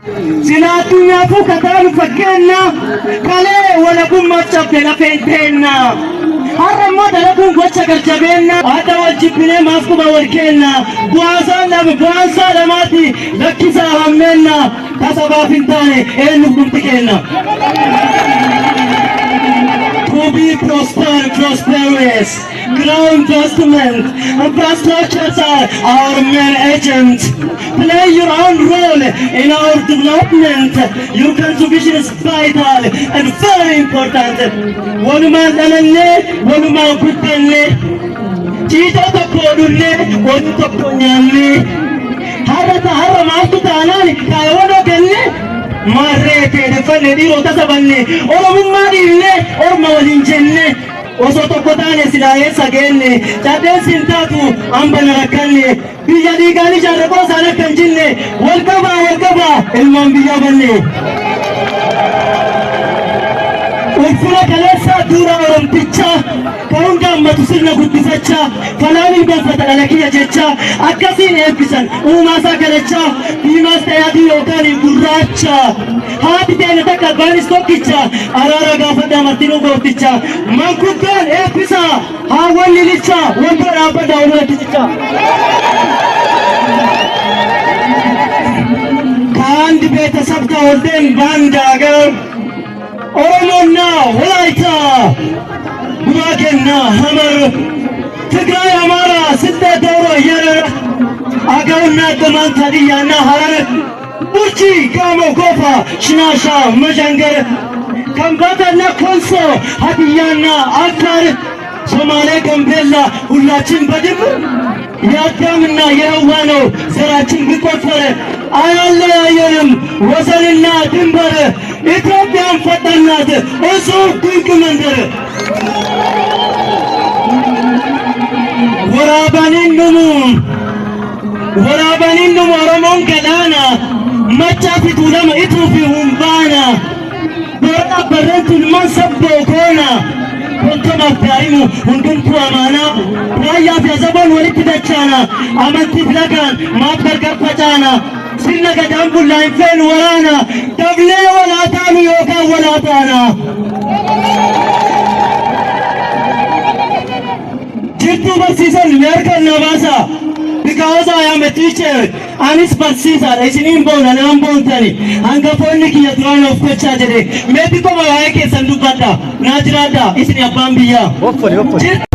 Sinatu nyafu katalu fakkenna kale wala kummacha bela fentenna harramma dalakun gocha garjabenna ada wajibne mafkuba warkenna buasa lamati lakkisa hammenna kasaba fintane enu dumtikenna to be prosperous, ground investment, infrastructures are our main agent. Play your own role in our development. Your contribution is vital and very important. Waluma dalanne, waluma guddanne, chito tokko dunne, wadu tokko nyanne. Harra maastu taanani kaayono kenne. Marrete defane diro tasabanne oromummaa dhiifne orma waliin jenne osoo tokko taane silaayessa geenne caddeen siin taatu hambana rakkanne biyya dhiigaan ijaarre qoosaan akka hin jinne wal qabaa ilmaan biyya banne ulfina kaleessaa duura oromtichaa kan hunda ammatu sirna guddifachaa falaaniin gonfata dhala kiyya jechaa akkasiin eebbisan uumaasaa kadhachaa diimaas ta'ee adii yookaan gurraacha haati teene takka abbaanis tokkicha araara gaafadhaa martinuu goofticha mankuddaan eebbisaa haawwan lilicha wanta dhaabbadhaa walumatti ከአንድ ቤተሰብ ተወልደን በአንድ አገር ኦሮሞና ወላይታ ጉራጌና ሐመር ትግራይ አማራ ስልጤ ዶሮ የረር አገውና ቅማንት ሀዲያና ሐረር ቡርጂ ጋሞ ጎፋ ሽናሻ መዠንገር ከምባታና ኮንሶ ሀዲያና አፋር ሶማሌ ጋምቤላ ሁላችን በድምር የአዳምና የሐዋ ነው ዘራችን ቢቆጠር አያለያየንም ወሰንና ድንበር ኢትዮጵያን ፈጠርናት እጹብ ድንቅ መንደር ወራበኒኑም ኦሮሞን ገላና መቻፊቱ ለመ ኢቱፊ ሁምባና ቦራ በረንቱን መንሰቦ ኮና ኮንቶማፍ ዳሪሙ ሁንዱምቱ አማና ራያፍ ያዘቦን ወሊት ደቻና አመንቲፍ ለጋን ማፍ ገርገር ፈጫና sirna gadaan bullaan feen waraana dablee walaataanu yookaan walaataana jirtuu barsiisan meerkan na baasa because I am a teacher anis barsiisaadha isiniin boona naan boontani hangafoonni kiyya duraan of gochaa jedhe meetii koma waa'ee keessan dubbadha naa jiraadha isini abbaan biyyaa